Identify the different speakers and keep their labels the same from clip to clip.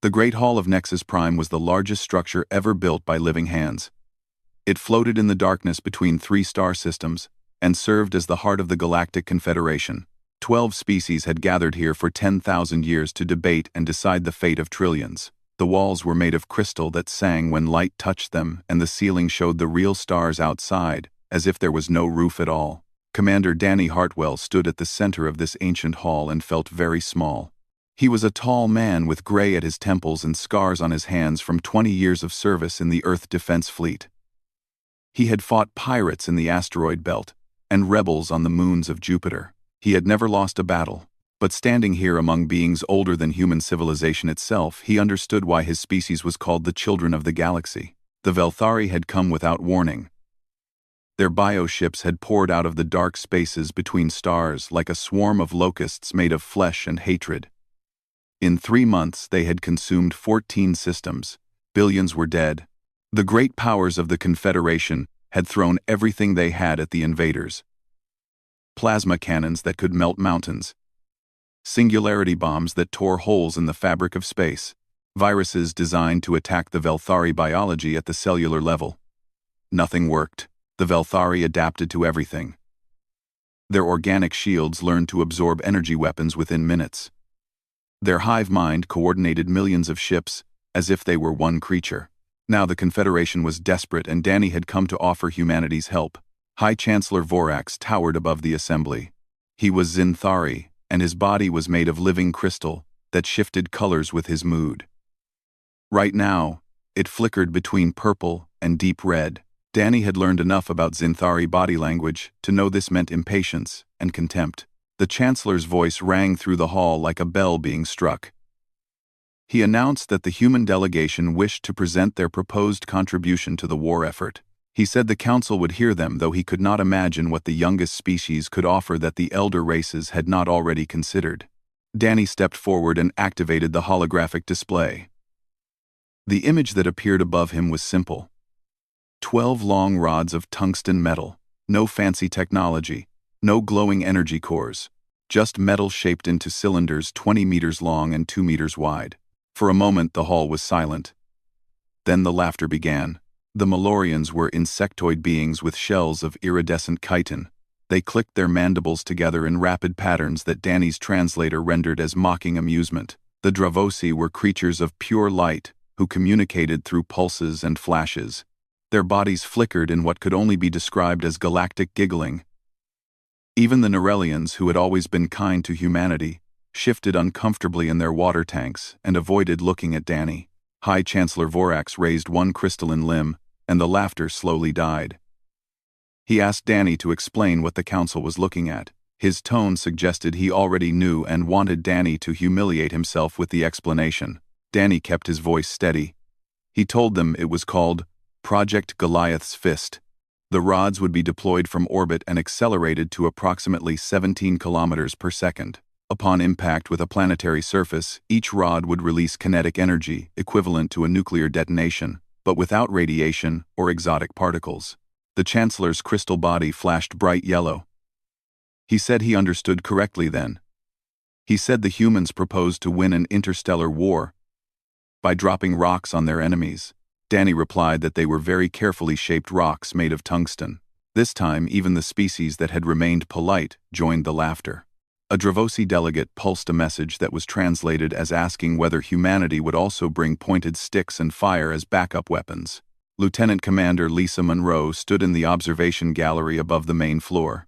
Speaker 1: The Great Hall of Nexus Prime was the largest structure ever built by living hands. It floated in the darkness between 3 star systems and served as the heart of the Galactic Confederation. 12 species had gathered here for 10,000 years to debate and decide the fate of trillions. The walls were made of crystal that sang when light touched them, and the ceiling showed the real stars outside, as if there was no roof at all. Commander Danny Hartwell stood at the center of this ancient hall and felt very small. He was a tall man with gray at his temples and scars on his hands from 20 years of service in the Earth Defense Fleet. He had fought pirates in the asteroid belt and rebels on the moons of Jupiter. He had never lost a battle, but standing here among beings older than human civilization itself, he understood why his species was called the Children of the Galaxy. The Velthari had come without warning. Their bioships had poured out of the dark spaces between stars like a swarm of locusts made of flesh and hatred. In 3 months, they had consumed 14 systems. Billions were dead. The great powers of the Confederation had thrown everything they had at the invaders. Plasma cannons that could melt mountains. Singularity bombs that tore holes in the fabric of space. Viruses designed to attack the Velthari biology at the cellular level. Nothing worked. The Velthari adapted to everything. Their organic shields learned to absorb energy weapons within minutes. Their hive mind coordinated millions of ships as if they were one creature. Now the Confederation was desperate, and Danny had come to offer humanity's help. High Chancellor Vorax towered above the assembly. He was Zinthari, and his body was made of living crystal that shifted colors with his mood. Right now, it flickered between purple and deep red. Danny had learned enough about Zinthari body language to know this meant impatience and contempt. The Chancellor's voice rang through the hall like a bell being struck. He announced that the human delegation wished to present their proposed contribution to the war effort. He said the council would hear them, though he could not imagine what the youngest species could offer that the elder races had not already considered. Danny stepped forward and activated the holographic display. The image that appeared above him was simple. 12 long rods of tungsten metal, no fancy technology, no glowing energy cores, just metal shaped into cylinders 20 meters long and 2 meters wide. For a moment the hall was silent. Then the laughter began. The Malorians were insectoid beings with shells of iridescent chitin. They clicked their mandibles together in rapid patterns that Danny's translator rendered as mocking amusement. The Dravosi were creatures of pure light who communicated through pulses and flashes. Their bodies flickered in what could only be described as galactic giggling. Even the Narelians, who had always been kind to humanity, shifted uncomfortably in their water tanks and avoided looking at Danny. High Chancellor Vorax raised one crystalline limb, and the laughter slowly died. He asked Danny to explain what the council was looking at. His tone suggested he already knew and wanted Danny to humiliate himself with the explanation. Danny kept his voice steady. He told them it was called Project Goliath's Fist. The rods would be deployed from orbit and accelerated to approximately 17 kilometers per second. Upon impact with a planetary surface, each rod would release kinetic energy equivalent to a nuclear detonation, but without radiation or exotic particles. The Chancellor's crystal body flashed bright yellow. He said he understood correctly then. He said the humans proposed to win an interstellar war by dropping rocks on their enemies. Danny replied that they were very carefully shaped rocks made of tungsten. This time, even the species that had remained polite joined the laughter. A Dravosi delegate pulsed a message that was translated as asking whether humanity would also bring pointed sticks and fire as backup weapons. Lieutenant Commander Lisa Monroe stood in the observation gallery above the main floor.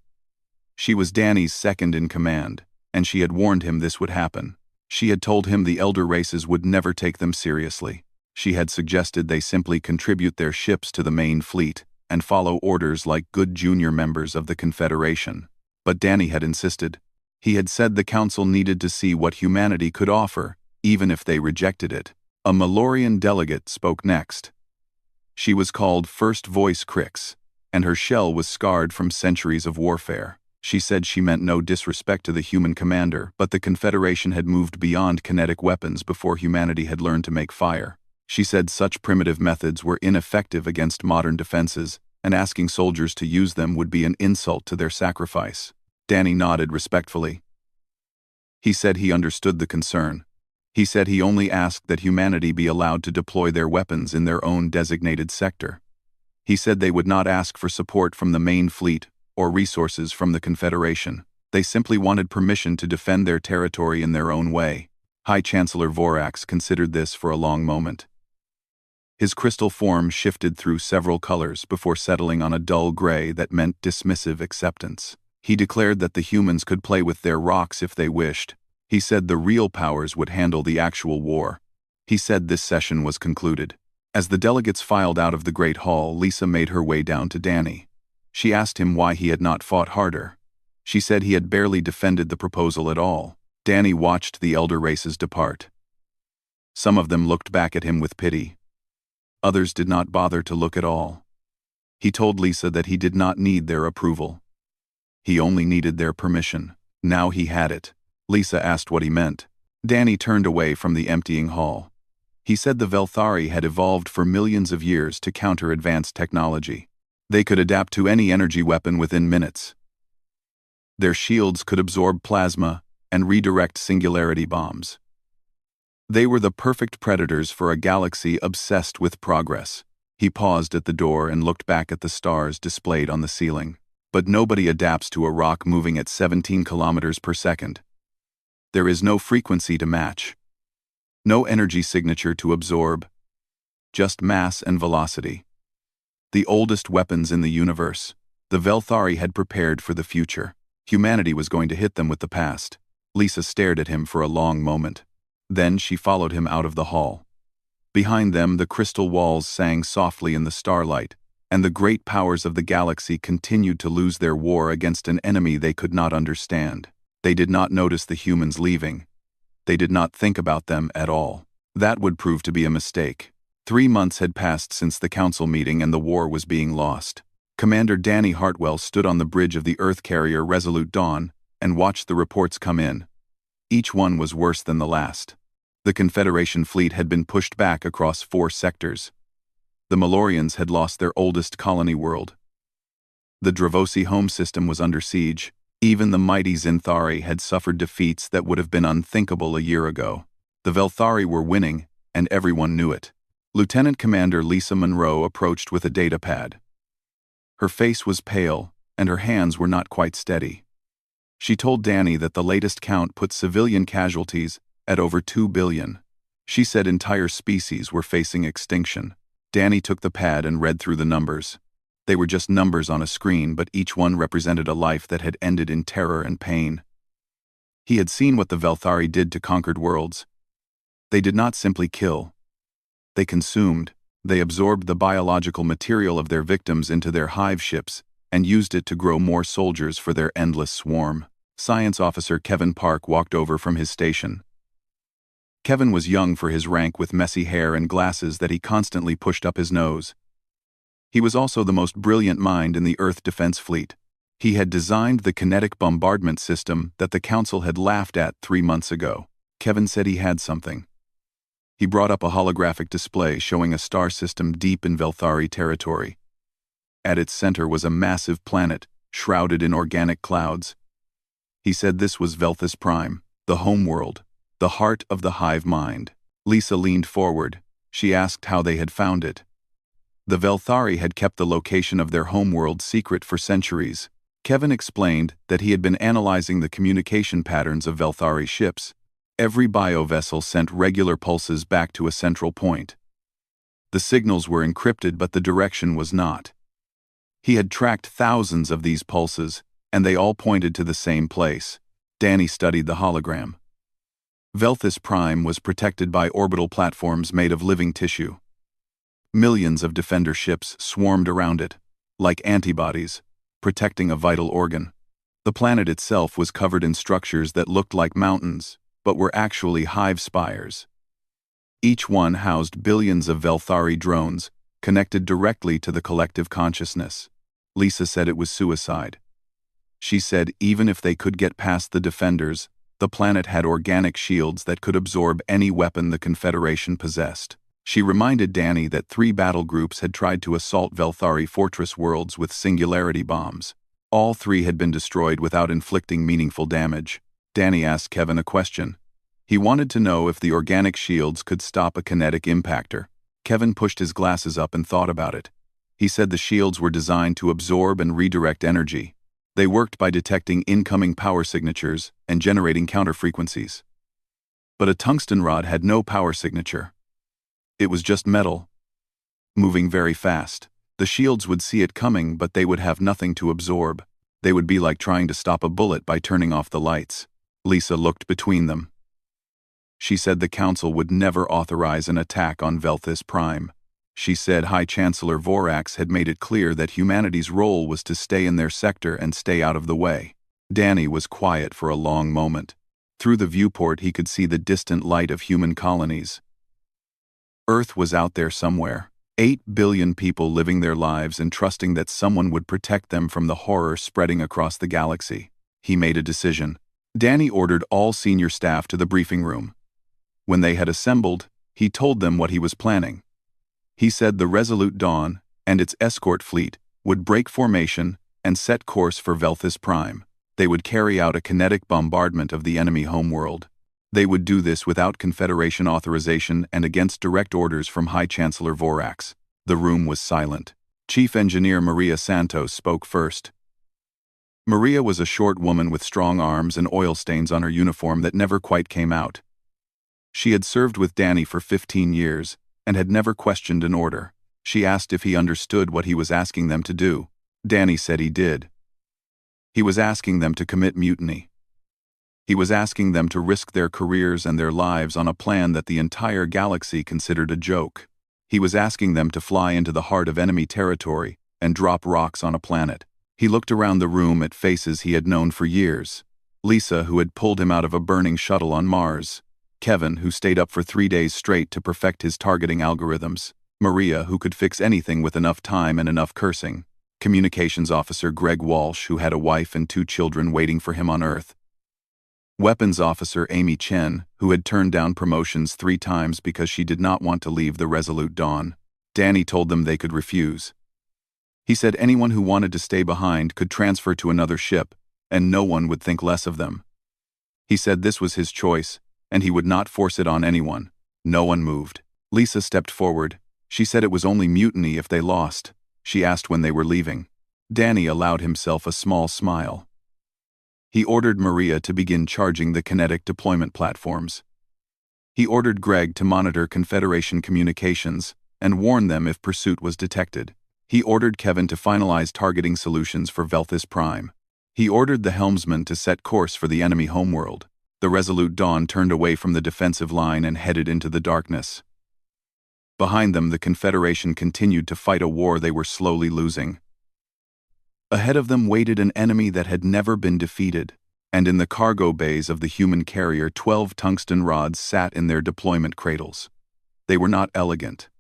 Speaker 1: She was Danny's second in command, and she had warned him this would happen. She had told him the elder races would never take them seriously. She had suggested they simply contribute their ships to the main fleet and follow orders like good junior members of the Confederation. But Danny had insisted. He had said the council needed to see what humanity could offer, even if they rejected it. A Malorian delegate spoke next. She was called First Voice Crix, and her shell was scarred from centuries of warfare. She said she meant no disrespect to the human commander, but the Confederation had moved beyond kinetic weapons before humanity had learned to make fire. She said such primitive methods were ineffective against modern defenses, and asking soldiers to use them would be an insult to their sacrifice. Danny nodded respectfully. He said he understood the concern. He said he only asked that humanity be allowed to deploy their weapons in their own designated sector. He said they would not ask for support from the main fleet or resources from the Confederation. They simply wanted permission to defend their territory in their own way. High Chancellor Vorax considered this for a long moment. His crystal form shifted through several colors before settling on a dull gray that meant dismissive acceptance. He declared that the humans could play with their rocks if they wished. He said the real powers would handle the actual war. He said this session was concluded. As the delegates filed out of the Great Hall, Lisa made her way down to Danny. She asked him why he had not fought harder. She said he had barely defended the proposal at all. Danny watched the elder races depart. Some of them looked back at him with pity. Others did not bother to look at all. He told Lisa that he did not need their approval. He only needed their permission. Now he had it. Lisa asked what he meant. Danny turned away from the emptying hall. He said the Velthari had evolved for millions of years to counter advanced technology. They could adapt to any energy weapon within minutes. Their shields could absorb plasma and redirect singularity bombs. They were the perfect predators for a galaxy obsessed with progress. He paused at the door and looked back at the stars displayed on the ceiling. But nobody adapts to a rock moving at 17 kilometers per second. There is no frequency to match. No energy signature to absorb. Just mass and velocity. The oldest weapons in the universe. The Velthari had prepared for the future. Humanity was going to hit them with the past. Lisa stared at him for a long moment. Then she followed him out of the hall. Behind them, the crystal walls sang softly in the starlight, and the great powers of the galaxy continued to lose their war against an enemy they could not understand. They did not notice the humans leaving. They did not think about them at all. That would prove to be a mistake. 3 months had passed since the council meeting and the war was being lost. Commander Danny Hartwell stood on the bridge of the Earth carrier Resolute Dawn and watched the reports come in. Each one was worse than the last. The Confederation fleet had been pushed back across 4 sectors. The Malorians had lost their oldest colony world. The Dravosi home system was under siege. Even the mighty Zinthari had suffered defeats that would have been unthinkable a year ago. The Velthari were winning, and everyone knew it. Lieutenant Commander Lisa Monroe approached with a datapad. Her face was pale, and her hands were not quite steady. She told Danny that the latest count put civilian casualties at over 2 billion. She said entire species were facing extinction. Danny took the pad and read through the numbers. They were just numbers on a screen, but each one represented a life that had ended in terror and pain. He had seen what the Velthari did to conquered worlds. They did not simply kill. They consumed. They absorbed the biological material of their victims into their hive ships and used it to grow more soldiers for their endless swarm. Science Officer Kevin Park walked over from his station. Kevin was young for his rank, with messy hair and glasses that he constantly pushed up his nose. He was also the most brilliant mind in the Earth Defense Fleet. He had designed the kinetic bombardment system that the Council had laughed at 3 months ago. Kevin said he had something. He brought up a holographic display showing a star system deep in Velthari territory. At its center was a massive planet, shrouded in organic clouds. He said this was Velthus Prime, the homeworld, the heart of the hive mind. Lisa leaned forward. She asked how they had found it. The Velthari had kept the location of their homeworld secret for centuries. Kevin explained that he had been analyzing the communication patterns of Velthari ships. Every biovessel sent regular pulses back to a central point. The signals were encrypted, but the direction was not. He had tracked thousands of these pulses, and they all pointed to the same place. Danny studied the hologram. Velthus Prime was protected by orbital platforms made of living tissue. Millions of defender ships swarmed around it, like antibodies, protecting a vital organ. The planet itself was covered in structures that looked like mountains, but were actually hive spires. Each one housed billions of Velthari drones, connected directly to the collective consciousness. Lisa said it was suicide. She said even if they could get past the defenders, the planet had organic shields that could absorb any weapon the Confederation possessed. She reminded Danny that 3 battle groups had tried to assault Velthari fortress worlds with singularity bombs. All 3 had been destroyed without inflicting meaningful damage. Danny asked Kevin a question. He wanted to know if the organic shields could stop a kinetic impactor. Kevin pushed his glasses up and thought about it. He said the shields were designed to absorb and redirect energy. They worked by detecting incoming power signatures and generating counterfrequencies. But a tungsten rod had no power signature. It was just metal, moving very fast. The shields would see it coming, but they would have nothing to absorb. They would be like trying to stop a bullet by turning off the lights. Lisa looked between them. She said the Council would never authorize an attack on Velthis Prime. She said High Chancellor Vorax had made it clear that humanity's role was to stay in their sector and stay out of the way. Danny was quiet for a long moment. Through the viewport he could see the distant light of human colonies. Earth was out there somewhere. 8 billion people living their lives and trusting that someone would protect them from the horror spreading across the galaxy. He made a decision. Danny ordered all senior staff to the briefing room. When they had assembled, he told them what he was planning. He said the Resolute Dawn and its escort fleet would break formation and set course for Velthis Prime. They would carry out a kinetic bombardment of the enemy homeworld. They would do this without Confederation authorization and against direct orders from High Chancellor Vorax. The room was silent. Chief Engineer Maria Santos spoke first. Maria was a short woman with strong arms and oil stains on her uniform that never quite came out. She had served with Danny for 15 years and had never questioned an order. She asked if he understood what he was asking them to do. Danny said he did. He was asking them to commit mutiny. He was asking them to risk their careers and their lives on a plan that the entire galaxy considered a joke. He was asking them to fly into the heart of enemy territory and drop rocks on a planet. He looked around the room at faces he had known for years. Lisa, who had pulled him out of a burning shuttle on Mars. Kevin, who stayed up for 3 days straight to perfect his targeting algorithms. Maria, who could fix anything with enough time and enough cursing. Communications Officer Greg Walsh, who had a wife and 2 children waiting for him on Earth. Weapons Officer Amy Chen, who had turned down promotions 3 times because she did not want to leave the Resolute Dawn. Danny told them they could refuse. He said anyone who wanted to stay behind could transfer to another ship, and no one would think less of them. He said this was his choice, and he would not force it on anyone. No one moved. Lisa stepped forward. She said it was only mutiny if they lost. She asked when they were leaving. Danny allowed himself a small smile. He ordered Maria to begin charging the kinetic deployment platforms. He ordered Greg to monitor Confederation communications and warn them if pursuit was detected. He ordered Kevin to finalize targeting solutions for Velthis Prime. He ordered the helmsman to set course for the enemy homeworld. The Resolute Dawn turned away from the defensive line and headed into the darkness. Behind them, the Confederation continued to fight a war they were slowly losing. Ahead of them waited an enemy that had never been defeated, and in the cargo bays of the human carrier 12 tungsten rods sat in their deployment cradles. They were not elegant.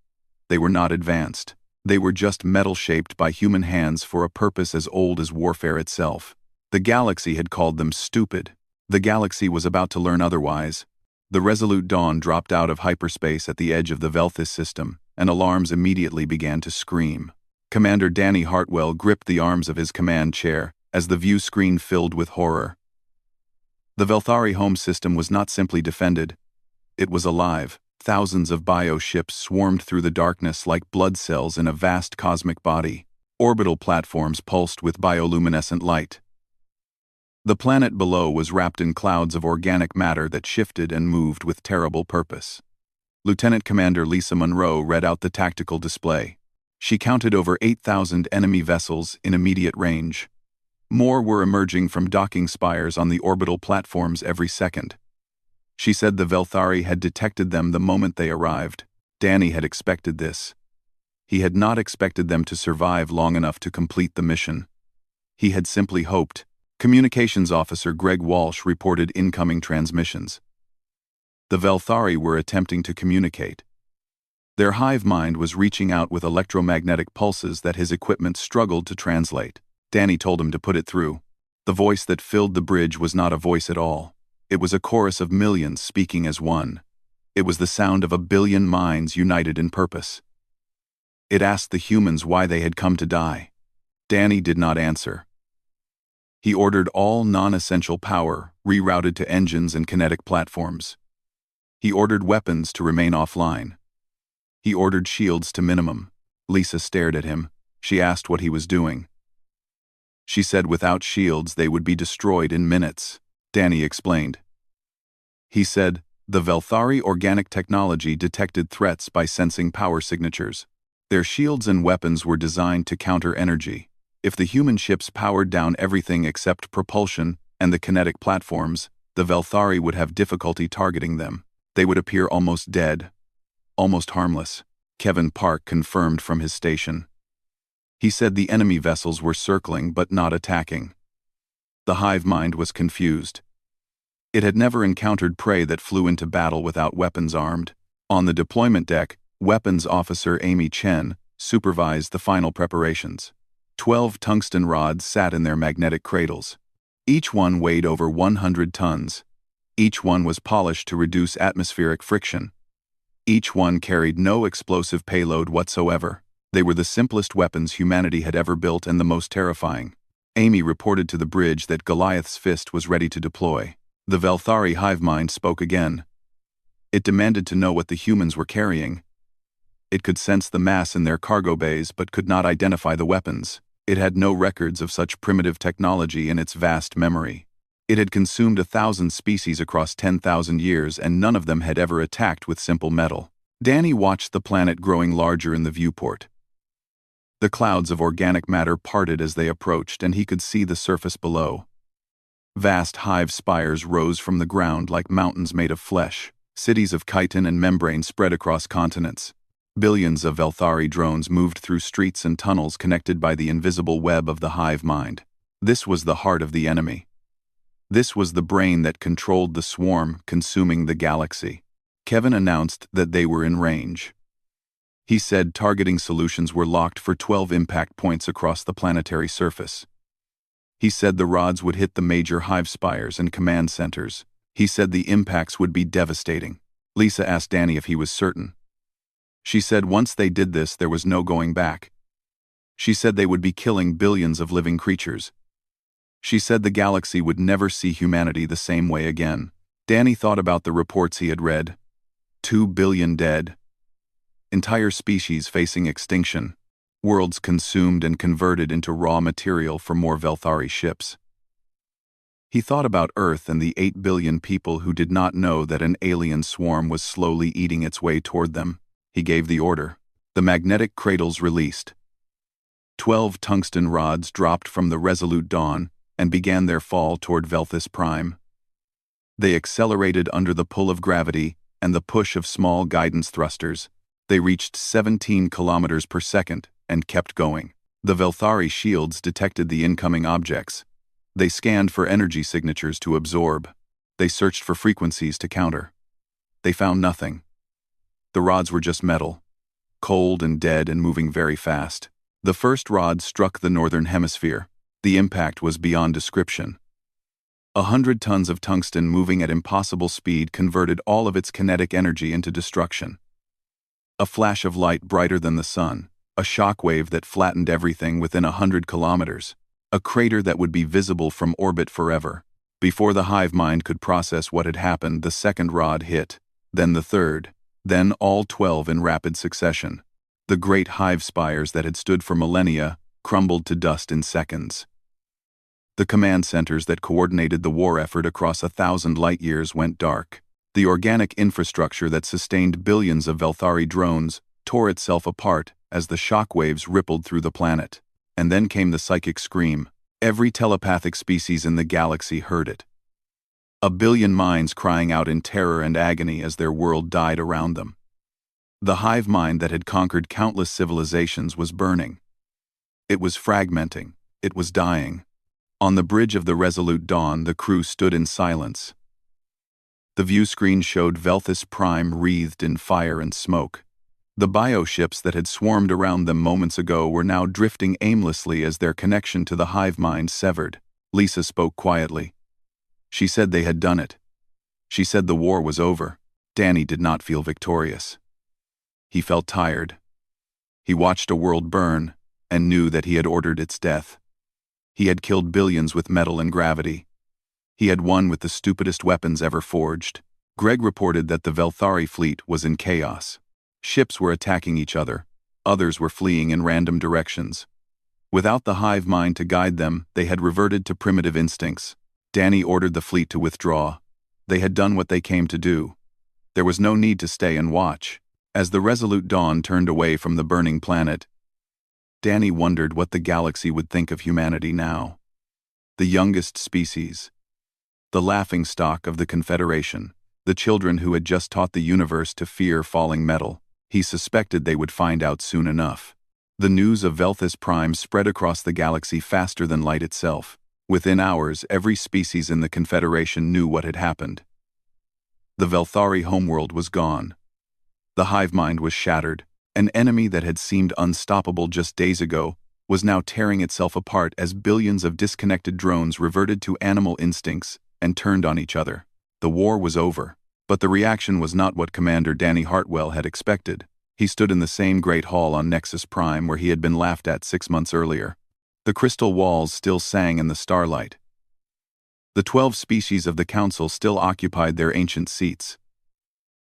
Speaker 1: They were not advanced. They were just metal shaped by human hands for a purpose as old as warfare itself. The galaxy had called them stupid. The galaxy was about to learn otherwise. The Resolute Dawn dropped out of hyperspace at the edge of the Velthis system, and alarms immediately began to scream. Commander Danny Hartwell gripped the arms of his command chair as the view screen filled with horror. The Velthari home system was not simply defended. It was alive. Thousands of bio-ships swarmed through the darkness like blood cells in a vast cosmic body. Orbital platforms pulsed with bioluminescent light. The planet below was wrapped in clouds of organic matter that shifted and moved with terrible purpose. Lieutenant Commander Lisa Monroe read out the tactical display. She counted over 8,000 enemy vessels in immediate range. More were emerging from docking spires on the orbital platforms every second. She said the Velthari had detected them the moment they arrived. Danny had expected this. He had not expected them to survive long enough to complete the mission. He had simply hoped. Communications Officer Greg Walsh reported incoming transmissions. The Velthari were attempting to communicate. Their hive mind was reaching out with electromagnetic pulses that his equipment struggled to translate. Danny told him to put it through. The voice that filled the bridge was not a voice at all. It was a chorus of millions speaking as one. It was the sound of a billion minds united in purpose. It asked the humans why they had come to die. Danny did not answer. He ordered all non-essential power rerouted to engines and kinetic platforms. He ordered weapons to remain offline. He ordered shields to minimum. Lisa stared at him. She asked what he was doing. She said without shields they would be destroyed in minutes. Danny explained. He said, the Velthari organic technology detected threats by sensing power signatures. Their shields and weapons were designed to counter energy. If the human ships powered down everything except propulsion and the kinetic platforms, the Velthari would have difficulty targeting them. They would appear almost dead, almost harmless. Kevin Park confirmed from his station. He said the enemy vessels were circling but not attacking. The hive mind was confused. It had never encountered prey that flew into battle without weapons armed. On the deployment deck, Weapons Officer Amy Chen supervised the final preparations. 12 tungsten rods sat in their magnetic cradles. Each one weighed over 100 tons. Each one was polished to reduce atmospheric friction. Each one carried no explosive payload whatsoever. They were the simplest weapons humanity had ever built and the most terrifying. Amy reported to the bridge that Goliath's fist was ready to deploy. The Velthari hive mind spoke again. It demanded to know what the humans were carrying. It could sense the mass in their cargo bays but could not identify the weapons. It had no records of such primitive technology in its vast memory. It had consumed 1,000 species across 10,000 years and none of them had ever attacked with simple metal. Danny watched the planet growing larger in the viewport. The clouds of organic matter parted as they approached and he could see the surface below. Vast hive spires rose from the ground like mountains made of flesh. Cities of chitin and membrane spread across continents. Billions of Velthari drones moved through streets and tunnels connected by the invisible web of the hive mind. This was the heart of the enemy. This was the brain that controlled the swarm consuming the galaxy. Kevin announced that they were in range. He said targeting solutions were locked for 12 impact points across the planetary surface. He said the rods would hit the major hive spires and command centers. He said the impacts would be devastating. Lisa asked Danny if he was certain. She said once they did this there was no going back. She said they would be killing billions of living creatures. She said the galaxy would never see humanity the same way again. Danny thought about the reports he had read. 2 billion dead. Entire species facing extinction. Worlds consumed and converted into raw material for more Velthari ships. He thought about Earth and the 8 billion people who did not know that an alien swarm was slowly eating its way toward them. He gave the order. The magnetic cradles released. 12 tungsten rods dropped from the Resolute Dawn and began their fall toward Velthis Prime. They accelerated under the pull of gravity and the push of small guidance thrusters. They reached 17 kilometers per second and kept going. The Velthari shields detected the incoming objects. They scanned for energy signatures to absorb. They searched for frequencies to counter. They found nothing. The rods were just metal, cold and dead and moving very fast. The first rod struck the northern hemisphere. The impact was beyond description. 100 tons of tungsten moving at impossible speed converted all of its kinetic energy into destruction. A flash of light brighter than the sun, a shockwave that flattened everything within 100 kilometers, a crater that would be visible from orbit forever. Before the hive mind could process what had happened, the second rod hit, then the third, then all 12 in rapid succession. The great hive spires that had stood for millennia crumbled to dust in seconds. The command centers that coordinated the war effort across 1,000 light-years went dark. The organic infrastructure that sustained billions of Velthari drones tore itself apart as the shockwaves rippled through the planet. And then came the psychic scream. Every telepathic species in the galaxy heard it. 1 billion minds crying out in terror and agony as their world died around them. The hive mind that had conquered countless civilizations was burning. It was fragmenting. It was dying. On the bridge of the Resolute Dawn, the crew stood in silence. The view screen showed Velthis Prime wreathed in fire and smoke. The bioships that had swarmed around them moments ago were now drifting aimlessly as their connection to the hive mind severed. Lisa spoke quietly. She said they had done it. She said the war was over. Danny did not feel victorious. He felt tired. He watched a world burn and knew that he had ordered its death. He had killed billions with metal and gravity. He had won with the stupidest weapons ever forged. Greg reported that the Velthari fleet was in chaos. Ships were attacking each other. Others were fleeing in random directions. Without the hive mind to guide them, they had reverted to primitive instincts. Danny ordered the fleet to withdraw. They had done what they came to do. There was no need to stay and watch. As the resolute Dawn turned away from the burning planet, Danny wondered what the galaxy would think of humanity now. The youngest species. The laughingstock of the Confederation. The children who had just taught the universe to fear falling metal. He suspected they would find out soon enough. The news of Velthus Prime spread across the galaxy faster than light itself. Within hours, every species in the Confederation knew what had happened. The Velthari homeworld was gone. The hive mind was shattered. An enemy that had seemed unstoppable just days ago was now tearing itself apart as billions of disconnected drones reverted to animal instincts and turned on each other. The war was over, but the reaction was not what Commander Danny Hartwell had expected. He stood in the same great hall on Nexus Prime where he had been laughed at 6 months earlier. The crystal walls still sang in the starlight. The 12 species of the Council still occupied their ancient seats.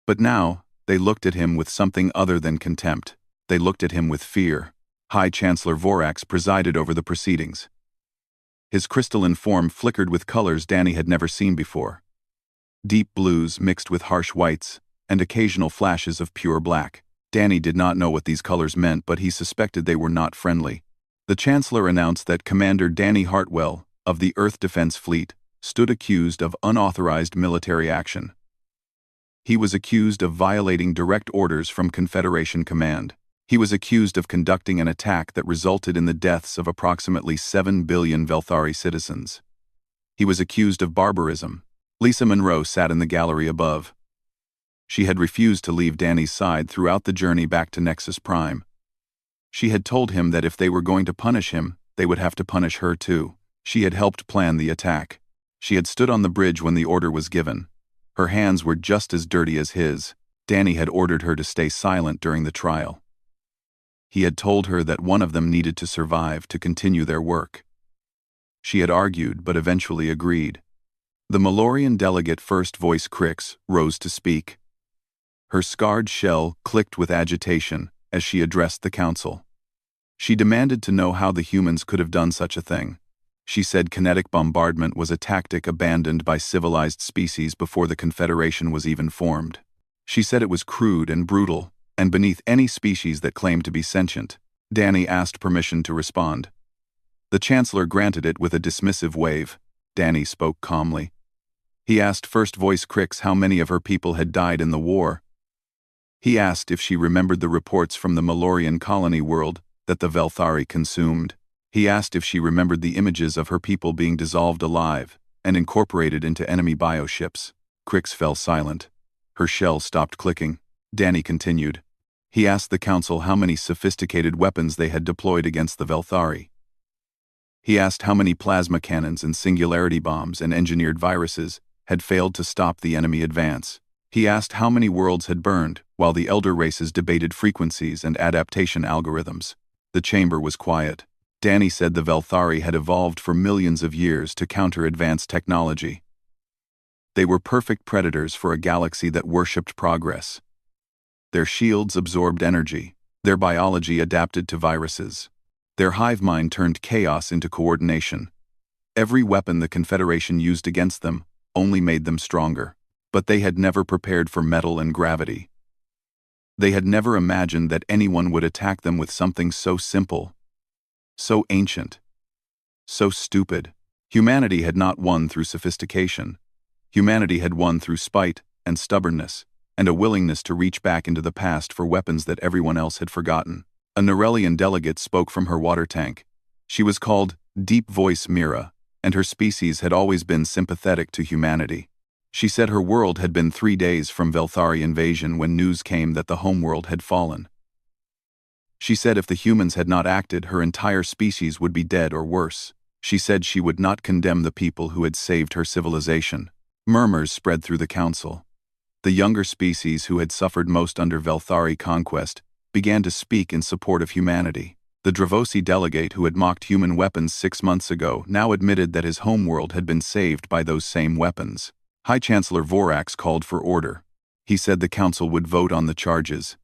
Speaker 1: But now, they looked at him with something other than contempt. They looked at him with fear. High Chancellor Vorax presided over the proceedings. His crystalline form flickered with colors Danny had never seen before. Deep blues mixed with harsh whites, and occasional flashes of pure black. Danny did not know what these colors meant, but he suspected they were not friendly. The Chancellor announced that Commander Danny Hartwell, of the Earth Defense Fleet, stood accused of unauthorized military action. He was accused of violating direct orders from Confederation Command. He was accused of conducting an attack that resulted in the deaths of approximately 7 billion Velthari citizens. He was accused of barbarism. Lisa Monroe sat in the gallery above. She had refused to leave Danny's side throughout the journey back to Nexus Prime. She had told him that if they were going to punish him, they would have to punish her too. She had helped plan the attack. She had stood on the bridge when the order was given. Her hands were just as dirty as his. Danny had ordered her to stay silent during the trial. He had told her that one of them needed to survive to continue their work. She had argued, but eventually agreed. The Malorian delegate First Voice Crix rose to speak. Her scarred shell clicked with agitation as she addressed the council. She demanded to know how the humans could have done such a thing. She said kinetic bombardment was a tactic abandoned by civilized species before the Confederation was even formed. She said it was crude and brutal, and beneath any species that claimed to be sentient. Danny asked permission to respond. The Chancellor granted it with a dismissive wave. Danny spoke calmly. He asked First Voice Crix how many of her people had died in the war. He asked if she remembered the reports from the Malorian colony world that the Velthari consumed. He asked if she remembered the images of her people being dissolved alive and incorporated into enemy bioships. Crix fell silent. Her shell stopped clicking. Danny continued. He asked the Council how many sophisticated weapons they had deployed against the Velthari. He asked how many plasma cannons and singularity bombs and engineered viruses had failed to stop the enemy advance. He asked how many worlds had burned, while the elder races debated frequencies and adaptation algorithms. The chamber was quiet. Danny said the Velthari had evolved for millions of years to counter advanced technology. They were perfect predators for a galaxy that worshipped progress. Their shields absorbed energy. Their biology adapted to viruses. Their hive mind turned chaos into coordination. Every weapon the Confederation used against them only made them stronger. But they had never prepared for metal and gravity. They had never imagined that anyone would attack them with something so simple, so ancient, so stupid. Humanity had not won through sophistication. Humanity had won through spite and stubbornness, and a willingness to reach back into the past for weapons that everyone else had forgotten. A Norellian delegate spoke from her water tank. She was called Deep Voice Mira, and her species had always been sympathetic to humanity. She said her world had been 3 days from Velthari invasion when news came that the homeworld had fallen. She said if the humans had not acted, her entire species would be dead or worse. She said she would not condemn the people who had saved her civilization. Murmurs spread through the council. The younger species who had suffered most under Velthari conquest began to speak in support of humanity. The Dravosi delegate who had mocked human weapons 6 months ago now admitted that his homeworld had been saved by those same weapons. High Chancellor Vorax called for order. He said the council would vote on the charges.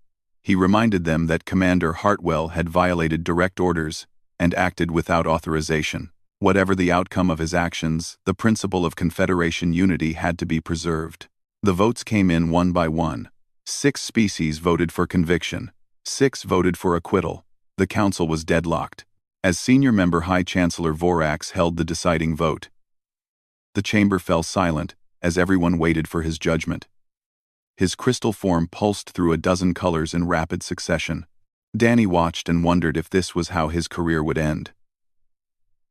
Speaker 1: He reminded them that Commander Hartwell had violated direct orders and acted without authorization. Whatever the outcome of his actions, the principle of Confederation unity had to be preserved. The votes came in one by one. 6 species voted for conviction. 6 voted for acquittal. The council was deadlocked. As senior member High Chancellor Vorax held the deciding vote, the chamber fell silent as everyone waited for his judgment. His crystal form pulsed through a dozen colors in rapid succession. Danny watched and wondered if this was how his career would end.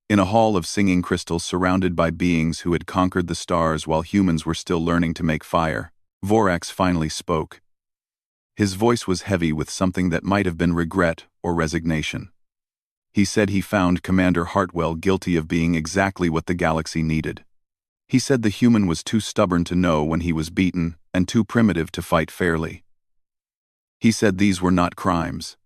Speaker 1: In a hall of singing crystals surrounded by beings who had conquered the stars while humans were still learning to make fire, Vorax finally spoke. His voice was heavy with something that might have been regret or resignation. He said he found Commander Hartwell guilty of being exactly what the galaxy needed. He said the human was too stubborn to know when he was beaten and too primitive to fight fairly. He said these were not crimes.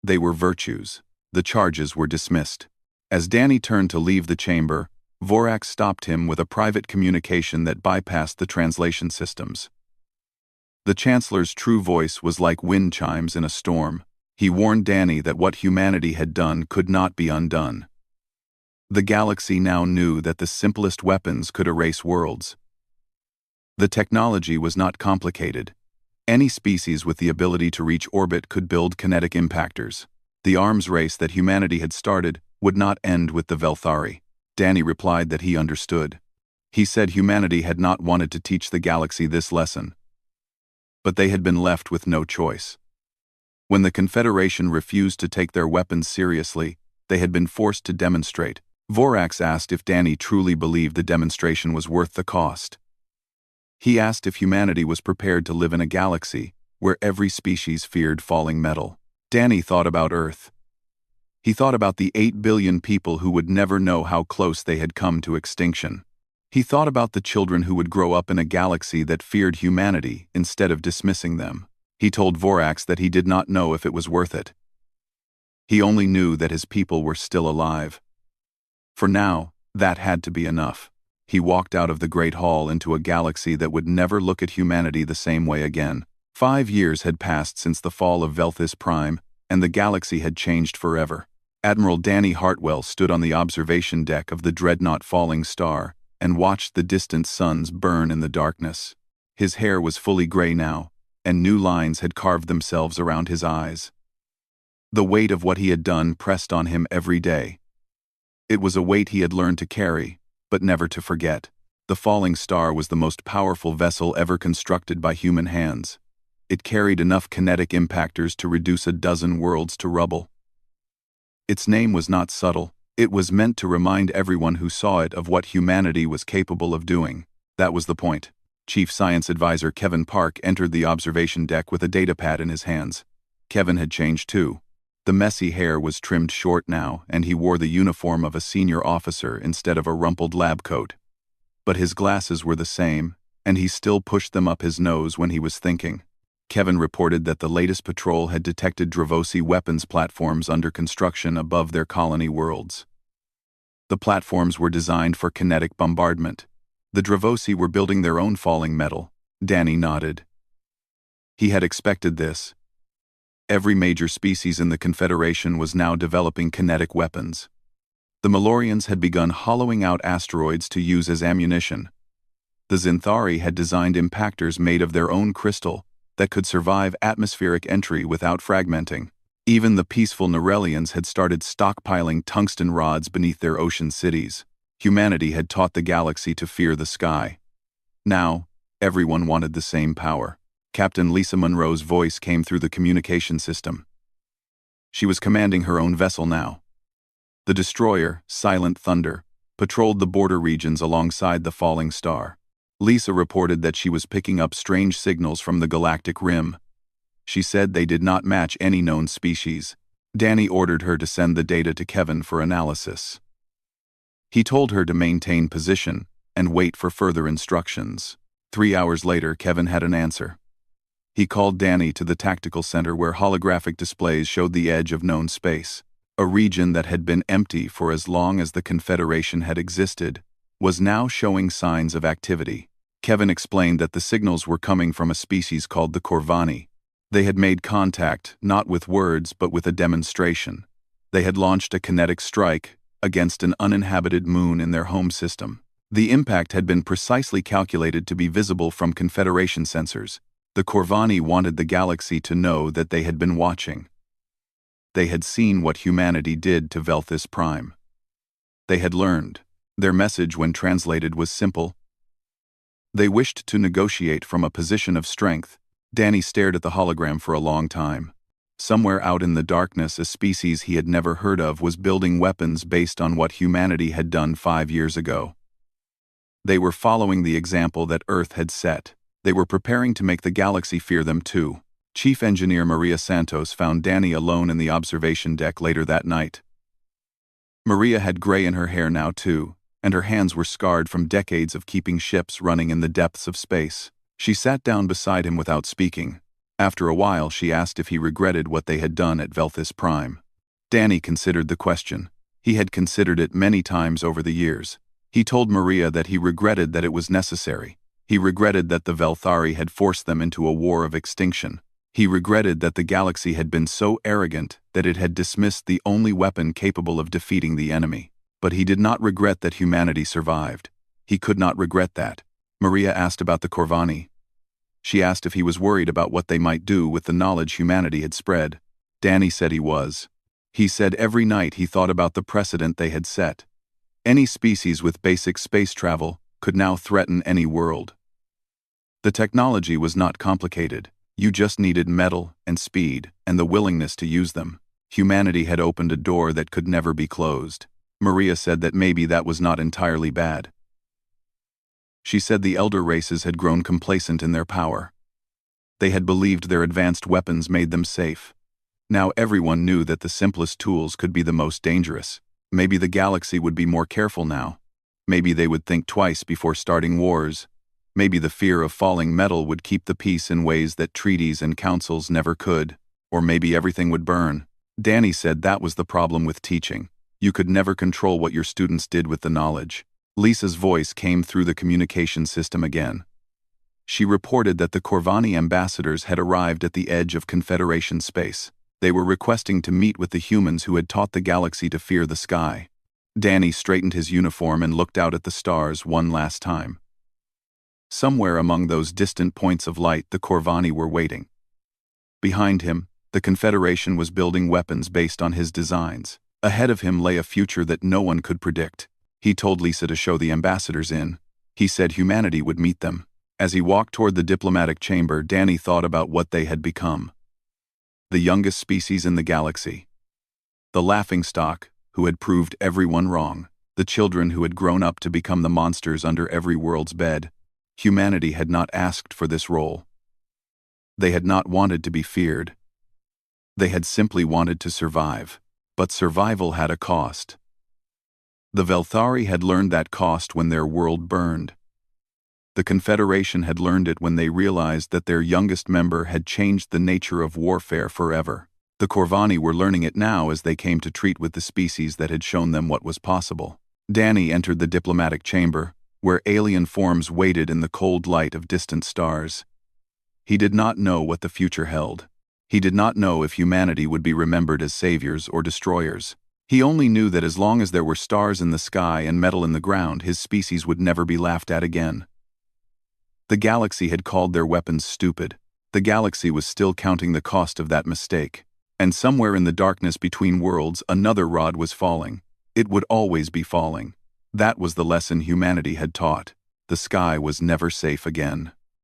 Speaker 1: They were virtues. The charges were dismissed. As Danny turned to leave the chamber, Vorax stopped him with a private communication that bypassed the translation systems. The Chancellor's true voice was like wind chimes in a storm. He warned Danny that what humanity had done could not be undone. The galaxy now knew that the simplest weapons could erase worlds. The technology was not complicated. Any species with the ability to reach orbit could build kinetic impactors. The arms race that humanity had started would not end with the Velthari. Danny replied that he understood. He said humanity had not wanted to teach the galaxy this lesson, but they had been left with no choice. When the Confederation refused to take their weapons seriously, they had been forced to demonstrate. Vorax asked if Danny truly believed the demonstration was worth the cost. He asked if humanity was prepared to live in a galaxy where every species feared falling metal. Danny thought about Earth. He thought about the 8 billion people who would never know how close they had come to extinction. He thought about the children who would grow up in a galaxy that feared humanity instead of dismissing them. He told Vorax that he did not know if it was worth it. He only knew that his people were still alive. For now, that had to be enough. He walked out of the Great Hall into a galaxy that would never look at humanity the same way again. 5 years had passed since the fall of Velthis Prime, and the galaxy had changed forever. Admiral Danny Hartwell stood on the observation deck of the dreadnought Falling Star and watched the distant suns burn in the darkness. His hair was fully gray now, and new lines had carved themselves around his eyes. The weight of what he had done pressed on him every day. It was a weight he had learned to carry, but never to forget. The Falling Star was the most powerful vessel ever constructed by human hands. It carried enough kinetic impactors to reduce a dozen worlds to rubble. Its name was not subtle. It was meant to remind everyone who saw it of what humanity was capable of doing. That was the point. Chief Science Advisor Kevin Park entered the observation deck with a datapad in his hands. Kevin had changed too. The messy hair was trimmed short now, and he wore the uniform of a senior officer instead of a rumpled lab coat. But his glasses were the same, and he still pushed them up his nose when he was thinking. Kevin reported that the latest patrol had detected Dravosi weapons platforms under construction above their colony worlds. The platforms were designed for kinetic bombardment. The Dravosi were building their own falling metal. Danny nodded. He had expected this. Every major species in the Confederation was now developing kinetic weapons. The Malorians had begun hollowing out asteroids to use as ammunition. The Zinthari had designed impactors made of their own crystal that could survive atmospheric entry without fragmenting. Even the peaceful Narelians had started stockpiling tungsten rods beneath their ocean cities. Humanity had taught the galaxy to fear the sky. Now, everyone wanted the same power. Captain Lisa Monroe's voice came through the communication system. She was commanding her own vessel now. The destroyer, Silent Thunder, patrolled the border regions alongside the Falling Star. Lisa reported that she was picking up strange signals from the galactic rim. She said they did not match any known species. Danny ordered her to send the data to Kevin for analysis. He told her to maintain position and wait for further instructions. 3 hours later, Kevin had an answer. He called Danny to the tactical center where holographic displays showed the edge of known space. A region that had been empty for as long as the Confederation had existed was now showing signs of activity. Kevin explained that the signals were coming from a species called the Corvani. They had made contact, not with words but with a demonstration. They had launched a kinetic strike against an uninhabited moon in their home system. The impact had been precisely calculated to be visible from Confederation sensors. The Corvani wanted the galaxy to know that they had been watching. They had seen what humanity did to Velthus Prime. They had learned. Their message, when translated, was simple. They wished to negotiate from a position of strength. Danny stared at the hologram for a long time. Somewhere out in the darkness, a species he had never heard of was building weapons based on what humanity had done 5 years ago. They were following the example that Earth had set. They were preparing to make the galaxy fear them too. Chief Engineer Maria Santos found Danny alone in the observation deck later that night. Maria had gray in her hair now too, and her hands were scarred from decades of keeping ships running in the depths of space. She sat down beside him without speaking. After a while, she asked if he regretted what they had done at Velthus Prime. Danny considered the question. He had considered it many times over the years. He told Maria that he regretted that it was necessary. He regretted that the Velthari had forced them into a war of extinction. He regretted that the galaxy had been so arrogant that it had dismissed the only weapon capable of defeating the enemy. But he did not regret that humanity survived. He could not regret that. Maria asked about the Corvani. She asked if he was worried about what they might do with the knowledge humanity had spread. Danny said he was. He said every night he thought about the precedent they had set. Any species with basic space travel could now threaten any world. The technology was not complicated. You just needed metal and speed and the willingness to use them. Humanity had opened a door that could never be closed. Maria said that maybe that was not entirely bad. She said the elder races had grown complacent in their power. They had believed their advanced weapons made them safe. Now everyone knew that the simplest tools could be the most dangerous. Maybe the galaxy would be more careful now. Maybe they would think twice before starting wars. Maybe the fear of falling metal would keep the peace in ways that treaties and councils never could. Or maybe everything would burn. Danny said that was the problem with teaching. You could never control what your students did with the knowledge. Lisa's voice came through the communication system again. She reported that the Corvani ambassadors had arrived at the edge of Confederation space. They were requesting to meet with the humans who had taught the galaxy to fear the sky. Danny straightened his uniform and looked out at the stars one last time. Somewhere among those distant points of light, the Corvani were waiting. Behind him, the Confederation was building weapons based on his designs. Ahead of him lay a future that no one could predict. He told Lisa to show the ambassadors in. He said humanity would meet them. As he walked toward the diplomatic chamber, Danny thought about what they had become. The youngest species in the galaxy. The laughingstock, who had proved everyone wrong. The children who had grown up to become the monsters under every world's bed. Humanity had not asked for this role. They had not wanted to be feared. They had simply wanted to survive. But survival had a cost. The Velthari had learned that cost when their world burned. The Confederation had learned it when they realized that their youngest member had changed the nature of warfare forever. The Corvani were learning it now as they came to treat with the species that had shown them what was possible. Danny entered the diplomatic chamber, where alien forms waited in the cold light of distant stars. He did not know what the future held. He did not know if humanity would be remembered as saviors or destroyers. He only knew that as long as there were stars in the sky and metal in the ground, his species would never be laughed at again. The galaxy had called their weapons stupid. The galaxy was still counting the cost of that mistake. And somewhere in the darkness between worlds, another rod was falling. It would always be falling. That was the lesson humanity had taught. The sky was never safe again.